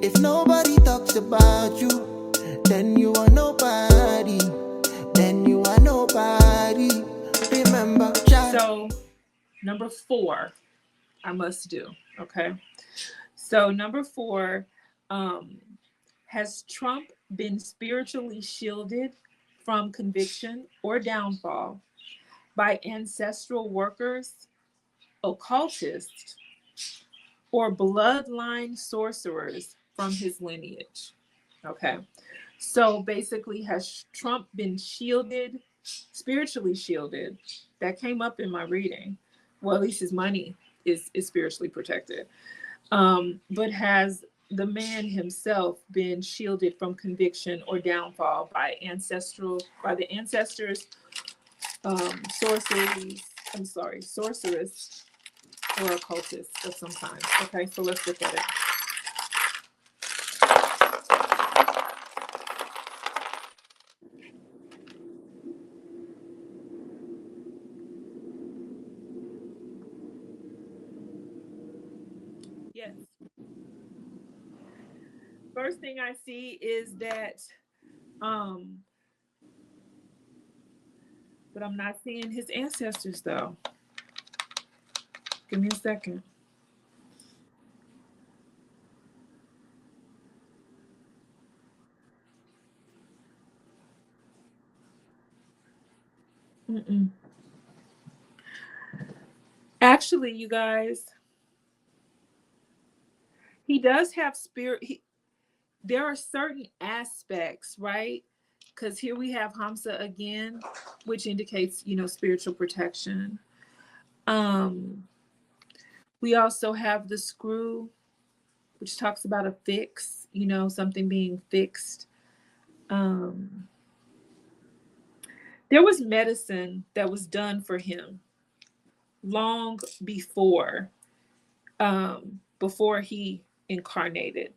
If nobody talks about you, then you are nobody. Then you are nobody. Remember, child. So, number 4, I must do. Okay. So, number 4, has Trump been spiritually shielded from conviction or downfall by ancestral workers, occultists, or bloodline sorcerers from his lineage? Okay. So basically, has Trump been shielded, spiritually shielded? That came up in my reading. Well, at least his money is spiritually protected. But has the man himself been shielded from conviction or downfall by the ancestors, sorcerers or occultists of some kind? Okay, so let's look at it. Yes. First thing I see is that, but I'm not seeing his ancestors though. Give me a second. Mm-mm. Actually, you guys, he does have spirit. There are certain aspects, right? Because here we have Hamsa again, which indicates, spiritual protection. We also have the screw, which talks about a fix, something being fixed. There was medicine that was done for him long before he incarnated,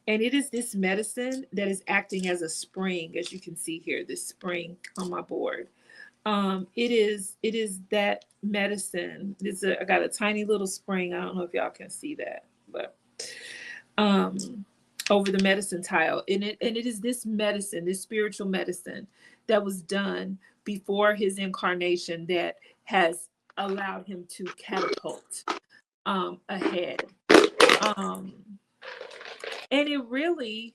and it is this medicine that is acting as a spring, as you can see here, this spring on my board. It is that medicine. I got a tiny little spring. I don't know if y'all can see that, but over the medicine tile, and it is this medicine, this spiritual medicine that was done before his incarnation that has allowed him to catapult ahead. And it really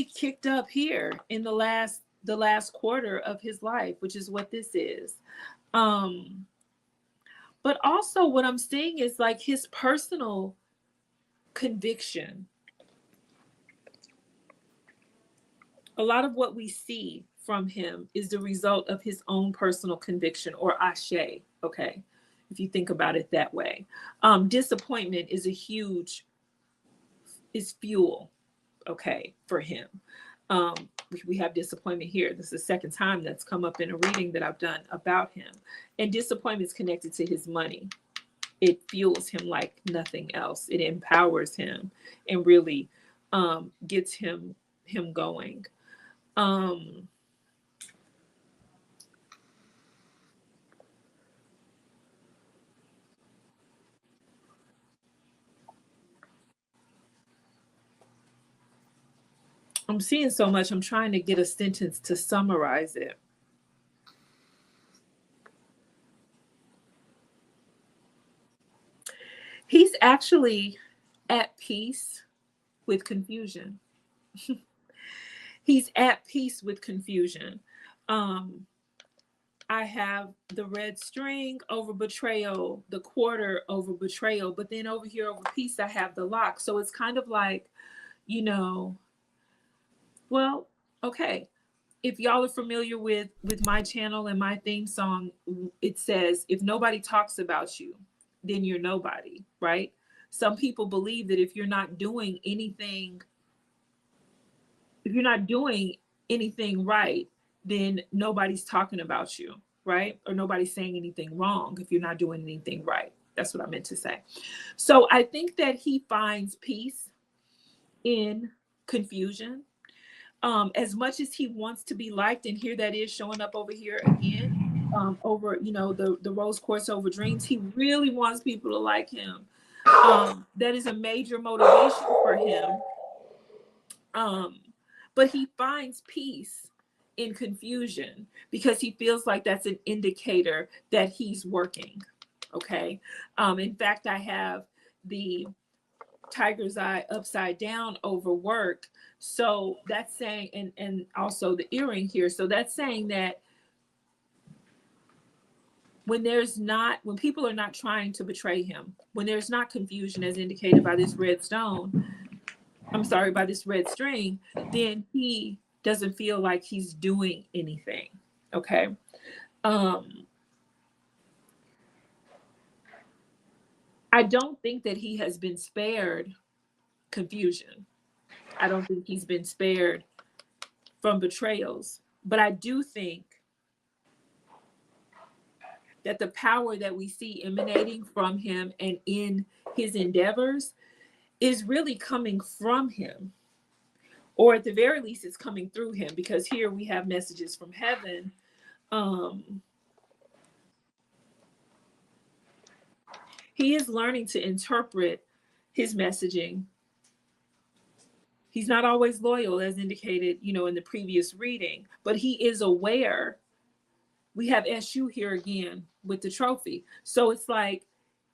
kicked up here in the last quarter of his life, which is what this is. But also what I'm seeing is like his personal conviction. A lot of what we see from him is the result of his own personal conviction, or ashe, okay, if you think about it that way. Disappointment is fuel, okay, for him. We have disappointment here. This is the second time that's come up in a reading that I've done about him. And disappointment is connected to his money. It fuels him like nothing else. It empowers him and really gets him going. I'm seeing so much. I'm trying to get a sentence to summarize it. He's actually at peace with confusion. He's at peace with confusion. I have the red string over betrayal, the quarter over betrayal, but then over here over peace, I have the lock. So it's kind of like, well, okay. If y'all are familiar with my channel and my theme song, it says, if nobody talks about you, then you're nobody, right? Some people believe that if you're not doing anything right, then nobody's talking about you, right? Or nobody's saying anything wrong if you're not doing anything right. That's what I meant to say. So I think that he finds peace in confusion. As much as he wants to be liked, and here that is showing up over here again, over the rose quartz over dreams, he really wants people to like him. That is a major motivation for him. But he finds peace in confusion because he feels like that's an indicator that he's working. Okay. In fact, I have the tiger's eye upside down over work. So that's saying, and also the earring here. So that's saying that when people are not trying to betray him, when there's not confusion as indicated by this red stone, by this red string, then he doesn't feel like he's doing anything. Okay. I don't think that he has been spared confusion. I don't think he's been spared from betrayals. But I do think that the power that we see emanating from him and in his endeavors is really coming from him. Or at the very least, it's coming through him, because here we have messages from heaven. He is learning to interpret his messaging. He's not always loyal, as indicated, in the previous reading, but he is aware. We have Eshu here again with the trophy. So it's like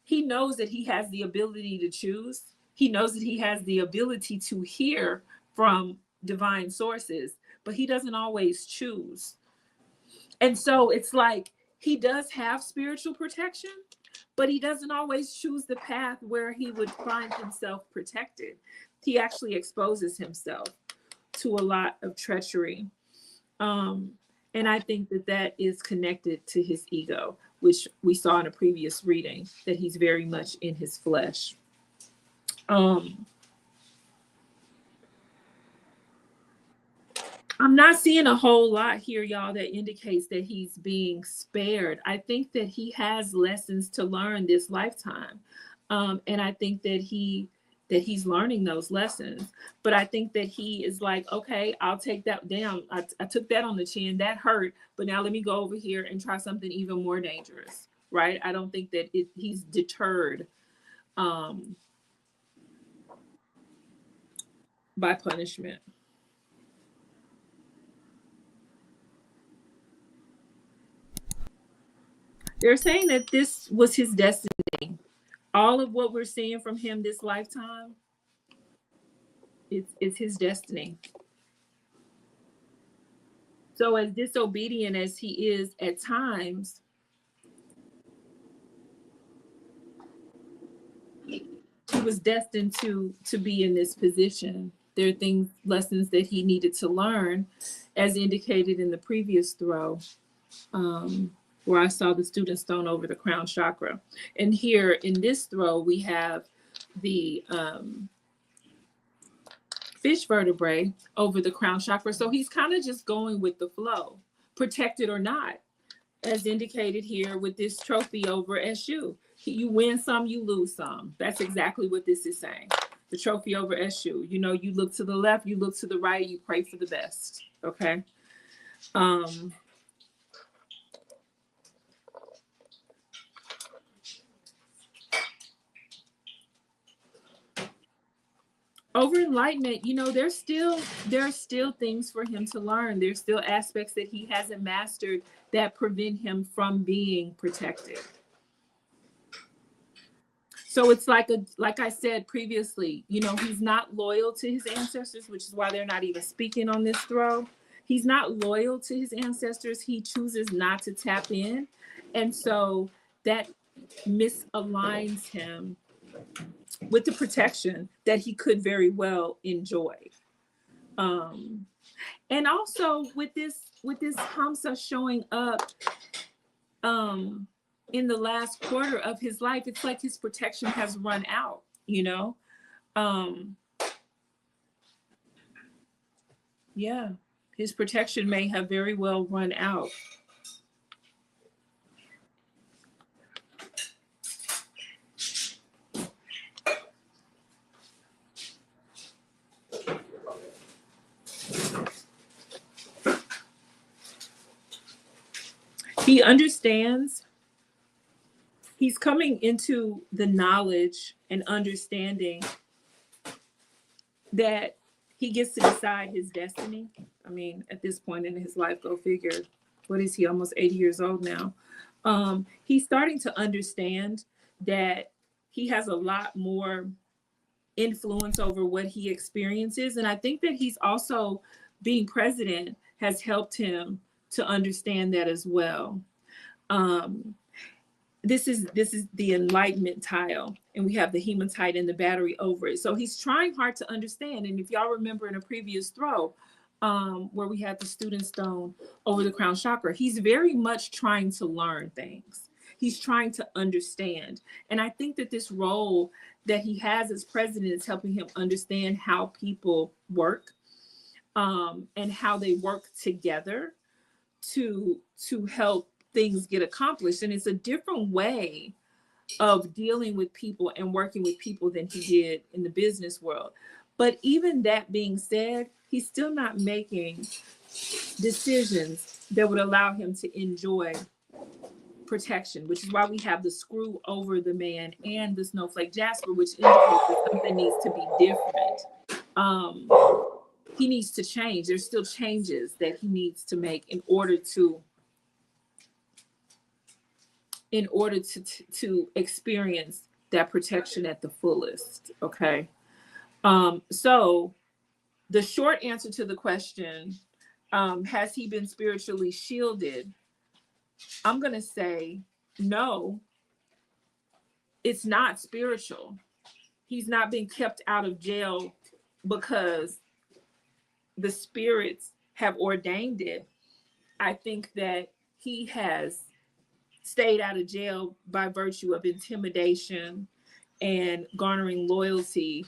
he knows that he has the ability to choose. He knows that he has the ability to hear from divine sources, but he doesn't always choose. And so it's like he does have spiritual protection, but he doesn't always choose the path where he would find himself protected. He actually exposes himself to a lot of treachery. And I think that is connected to his ego, which we saw in a previous reading, that he's very much in his flesh. I'm not seeing a whole lot here, y'all, that indicates that he's being spared. I think that he has lessons to learn this lifetime. And I think that he's learning those lessons. But I think that he is like, okay, I'll take that down. I took that on the chin. That hurt. But now let me go over here and try something even more dangerous, right? I don't think that he's deterred by punishment. They're saying that this was his destiny. All of what we're seeing from him this lifetime, it's his destiny. So as disobedient as he is at times, he was destined to be in this position. There are lessons that he needed to learn, as indicated in the previous throw, where I saw the student stone over the crown chakra. And here in this throw, we have the fish vertebrae over the crown chakra. So he's kind of just going with the flow, protected or not, as indicated here with this trophy over Eshu. You win some, you lose some. That's exactly what this is saying. The trophy over Eshu. You look to the left, you look to the right, you pray for the best. Okay. Over enlightenment, there are still things for him to learn. There's still aspects that he hasn't mastered that prevent him from being protected. So it's like I said previously, he's not loyal to his ancestors, which is why they're not even speaking on this throw. He's not loyal to his ancestors. He chooses not to tap in. And so that misaligns him with the protection that he could very well enjoy. And also with this Hamsa showing up in the last quarter of his life, it's like his protection has run out, yeah, his protection may have very well run out. He understands he's coming into the knowledge and understanding that he gets to decide his destiny. I mean, at this point in his life, go figure, what is he, almost 80 years old now? He's starting to understand that he has a lot more influence over what he experiences. And I think that he's also, being president has helped him to understand that as well. This is the enlightenment tile, and we have the hematite and the battery over it. So he's trying hard to understand. And if y'all remember in a previous throw, where we had the student stone over the crown chakra, he's very much trying to learn things. He's trying to understand. And I think that this role that he has as president is helping him understand how people work, and how they work together to help things get accomplished. And it's a different way of dealing with people and working with people than he did in the business world. But even that being said, he's still not making decisions that would allow him to enjoy protection, which is why we have the screw over the man and the snowflake jasper, which indicates that something needs to be different. He needs to change. There's still changes that he needs to make in order to experience that protection at the fullest. Okay. So the short answer to the question, has he been spiritually shielded? I'm going to say no, it's not spiritual. He's not being kept out of jail because the spirits have ordained it. I think that he has stayed out of jail by virtue of intimidation and garnering loyalty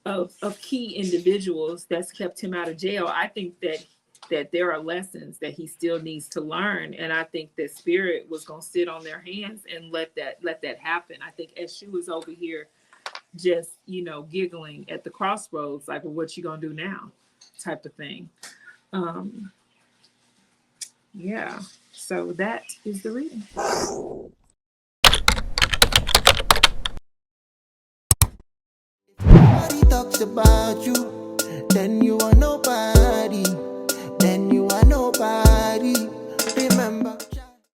of key individuals that's kept him out of jail. I think that there are lessons that he still needs to learn. And I think that spirit was going to sit on their hands and let that happen. I think Eshu is over here just, giggling at the crossroads, like, well, what you going to do now? Type of thing. Yeah. So that is the reading. Nobody talks about you, then you